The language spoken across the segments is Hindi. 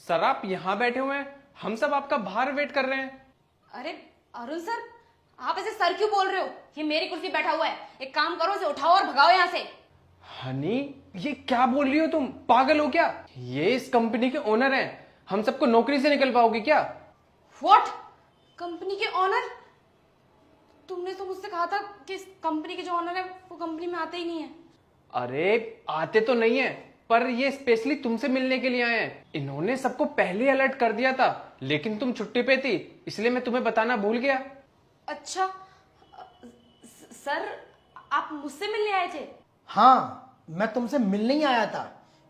सर आप यहाँ बैठे हुए हैं, हम सब आपका बाहर वेट कर रहे हैं। अरे अरुण सर, आप ऐसे सर क्यों बोल रहे हो? ये मेरी कुर्सी बैठा हुआ है, एक काम करो, इसे उठाओ और भगाओ यहाँ से। हनी, ये क्या बोल रही हो तुम? पागल हो क्या? ये इस कंपनी के ओनर हैं, हम सबको नौकरी से निकल पाओगे क्या? व्हाट? कंपनी के ऑनर? तुमने तो मुझसे कहा था कि इस कंपनी के जो ऑनर है वो कंपनी में आते ही नहीं है। अरे आते तो नहीं है, पर ये स्पेशली तुमसे मिलने के लिए आए हैं। इन्होंने सबको पहले अलर्ट कर दिया था, लेकिन तुम छुट्टी पे थी, इसलिए मैं तुम्हें बताना भूल गया। अच्छा सर, आप मुझसे मिलने आए थे? हाँ, मैं तुमसे मिलने ही आया था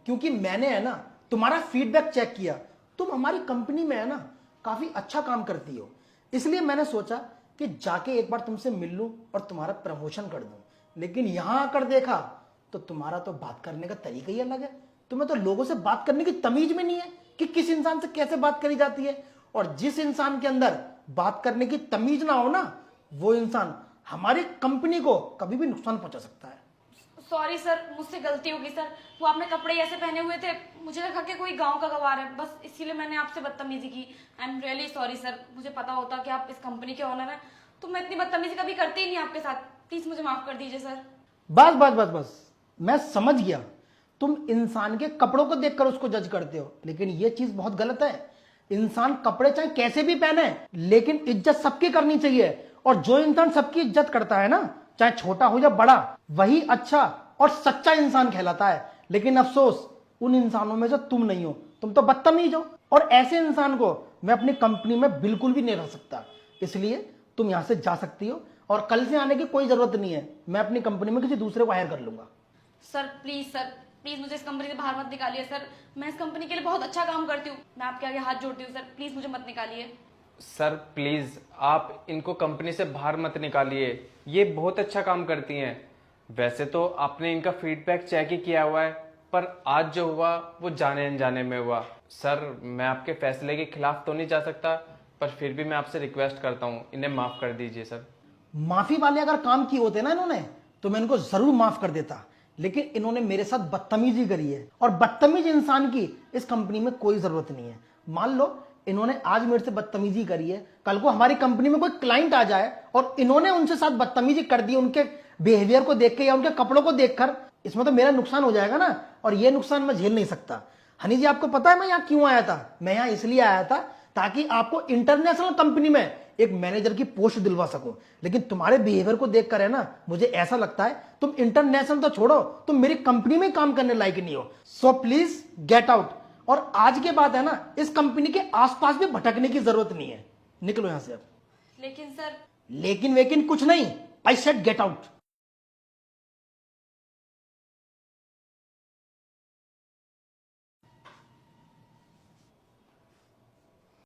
क्योंकि मैंने है ना तुम्हारा फीडबैक चेक किया। तुम हमारी कंपनी में है ना काफी अच्छा काम करती हो, इसलिए मैंने सोचा कि जाके एक बार तुमसे मिल लूं और तुम्हारा प्रमोशन कर दूं। लेकिन यहां आकर देखा तो तुम्हारा तो बात करने का तरीका ही अलग है। तुम्हें तो लोगों से बात करने की तमीज में नहीं है कि किस इंसान से कैसे बात करी जाती है। और जिस इंसान के अंदर बात करने की तमीज ना हो ना, वो इंसान हमारी कंपनी को कभी भी नुकसान पहुंचा सकता है। सॉरी सर, मुझसे गलती होगी सर। वो आपने कपड़े ऐसे पहने हुए थे, मुझे लगा कि कोई गांव का गवार है, बस इसीलिए मैंने आपसे बदतमीजी की। I am really sorry sir. मुझे पता होता कि आप इस कंपनी के ओनर हैं तो मैं इतनी बदतमीजी कभी करती ही नहीं आपके साथ। प्लीज मुझे माफ कर दीजिए सर। बस बस बस बस, मैं समझ गया। तुम इंसान के कपड़ों को देखकर उसको जज करते हो, लेकिन ये चीज बहुत गलत है। इंसान कपड़े चाहे कैसे भी पहने, लेकिन इज्जत सबकी करनी चाहिए। और जो इंसान सबकी इज्जत करता है ना, चाहे छोटा हो या बड़ा, वही अच्छा और सच्चा इंसान कहलाता है। लेकिन अफसोस उन इंसानों में से तुम नहीं हो, तुम तो बदतमीज हो। और ऐसे इंसान को मैं अपनी कंपनी में बिल्कुल भी नहीं रह सकता। इसलिए तुम यहां से जा सकती हो और कल से आने की कोई जरूरत नहीं है। मैं अपनी कंपनी में किसी दूसरे को हायर कर लूंगा। सर प्लीज मुझे इस कंपनी से बाहर मत निकालिए सर। मैं इस कंपनी के लिए बहुत अच्छा काम करती हूँ। मैं आपके आगे हाथ जोड़ती हूँ सर, प्लीज मुझे मत निकालिए। सर प्लीज आप इनको कंपनी से बाहर मत निकालिए, ये बहुत अच्छा काम करती हैं। वैसे तो आपने इनका फीडबैक चेक ही किया हुआ है, पर आज जो हुआ वो जाने अनजाने में हुआ। सर मैं आपके फैसले के खिलाफ तो नहीं जा सकता, पर फिर भी मैं आपसे रिक्वेस्ट करता हूँ, इन्हें माफ कर दीजिए सर। माफी वाले अगर काम किए होते ना इन्होंने, तो मैं इनको जरूर माफ कर देता। लेकिन इन्होंने मेरे साथ बदतमीजी करी है, और बदतमीज इंसान की इस कंपनी में कोई जरूरत नहीं है। मान लो इन्होंने आज मेरे से बदतमीजी करी है, कल को हमारी कंपनी में कोई क्लाइंट आ जाए और इन्होंने उनसे साथ बदतमीजी कर दी उनके बिहेवियर को देख के या उनके कपड़ों को देखकर, इसमें तो मेरा नुकसान हो जाएगा ना, और ये नुकसान मैं झेल नहीं सकता। हनी जी, आपको पता है मैं यहाँ क्यों आया था? मैं यहाँ इसलिए आया था ताकि आपको इंटरनेशनल कंपनी में एक मैनेजर की पोस्ट दिलवा सकूं। लेकिन तुम्हारे बिहेवियर को देखकर है ना, मुझे ऐसा लगता है तुम इंटरनेशनल तो छोड़ो, तुम मेरी कंपनी में काम करने लायक नहीं हो। So please get out. और आज के बाद है ना, इस कंपनी के आसपास भी भटकने की जरूरत नहीं है। निकलो यहां से अब। लेकिन सर। लेकिन वेकिन कुछ नहीं, आई सेड गेट आउट।